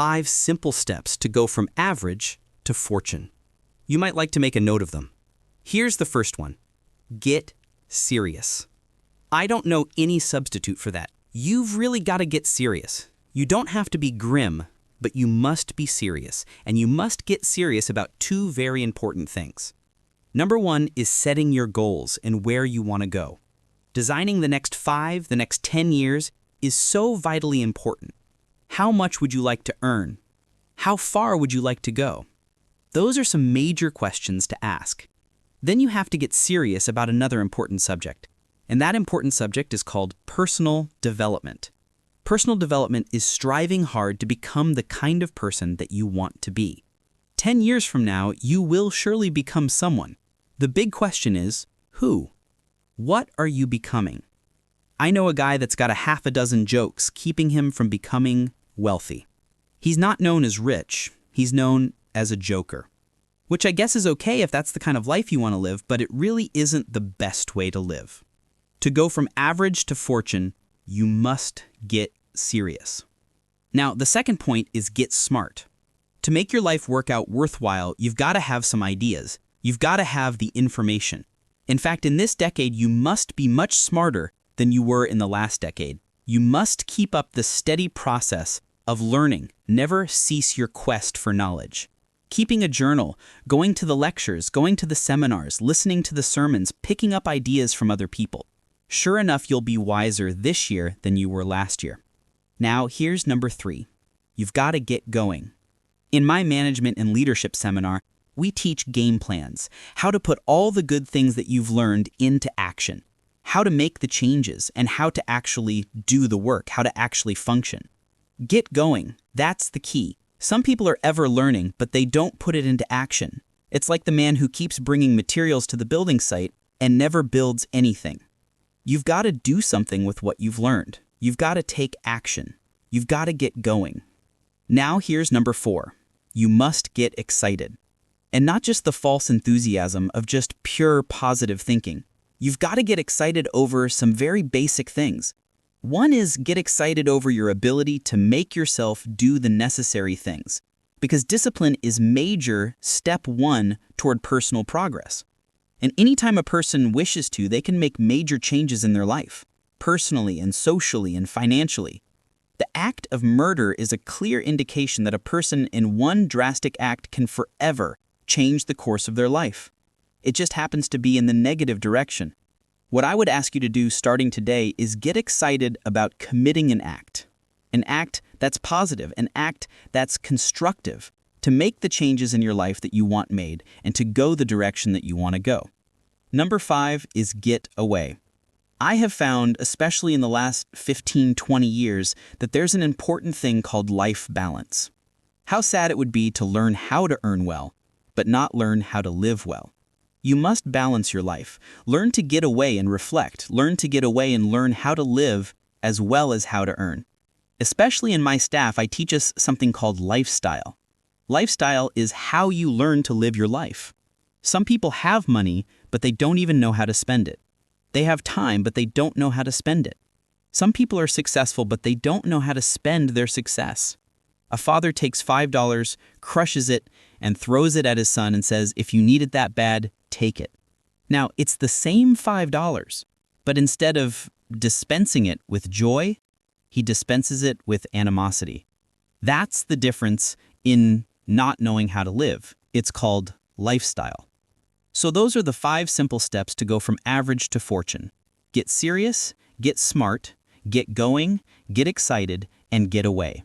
5 simple steps to go from average to fortune. You might like to make a note of them. Here's the first one. Get serious. I don't know any substitute for that. You've really got to get serious. You don't have to be grim, but you must be serious. And you must get serious about 2 very important things. Number 1 is setting your goals and where you want to go. Designing the next 5, the next 10 years is so vitally important. How much would you like to earn? How far would you like to go? Those are some major questions to ask. Then you have to get serious about another important subject. And that important subject is called personal development. Personal development is striving hard to become the kind of person that you want to be. 10 years from now, you will surely become someone. The big question is, who? What are you becoming? I know a guy that's got a half a dozen jokes keeping him from becoming wealthy. He's not known as rich, he's known as a joker. Which I guess is okay if that's the kind of life you want to live, but it really isn't the best way to live. To go from average to fortune, you must get serious. Now, the second point is get smart. To make your life work out worthwhile, you've got to have some ideas. You've got to have the information. In fact, in this decade, you must be much smarter than you were in the last decade. You must keep up the steady process of learning. Never cease your quest for knowledge. Keeping a journal, going to the lectures, going to the seminars, listening to the sermons, picking up ideas from other people. Sure enough, you'll be wiser this year than you were last year. Now, here's number 3. You've got to get going. In my management and leadership seminar, we teach game plans, how to put all the good things that you've learned into action, how to make the changes, and how to actually do the work, how to actually function. Get going. That's the key. Some people are ever learning, but they don't put it into action. It's like the man who keeps bringing materials to the building site and never builds anything. You've got to do something with what you've learned. You've got to take action. You've got to get going. Now here's number 4. You must get excited. And not just the false enthusiasm of just pure positive thinking. You've got to get excited over some very basic things. One is get excited over your ability to make yourself do the necessary things. Because discipline is major step 1 toward personal progress. And anytime a person wishes to, they can make major changes in their life, personally and socially and financially. The act of murder is a clear indication that a person in one drastic act can forever change the course of their life. It just happens to be in the negative direction. What I would ask you to do starting today is get excited about committing an act that's positive, an act that's constructive, to make the changes in your life that you want made and to go the direction that you want to go. Number 5 is get away. I have found, especially in the last 15, 20 years, that there's an important thing called life balance. How sad it would be to learn how to earn well, but not learn how to live well. You must balance your life. Learn to get away and reflect. Learn to get away and learn how to live as well as how to earn. Especially in my staff, I teach us something called lifestyle. Lifestyle is how you learn to live your life. Some people have money, but they don't even know how to spend it. They have time, but they don't know how to spend it. Some people are successful, but they don't know how to spend their success. A father takes $5, crushes it, and throws it at his son and says, "If you need it that bad, take it." Now, it's the same $5, but instead of dispensing it with joy, he dispenses it with animosity. That's the difference in not knowing how to live. It's called lifestyle. So those are the 5 simple steps to go from average to fortune. Get serious, get smart, get going, get excited, and get away.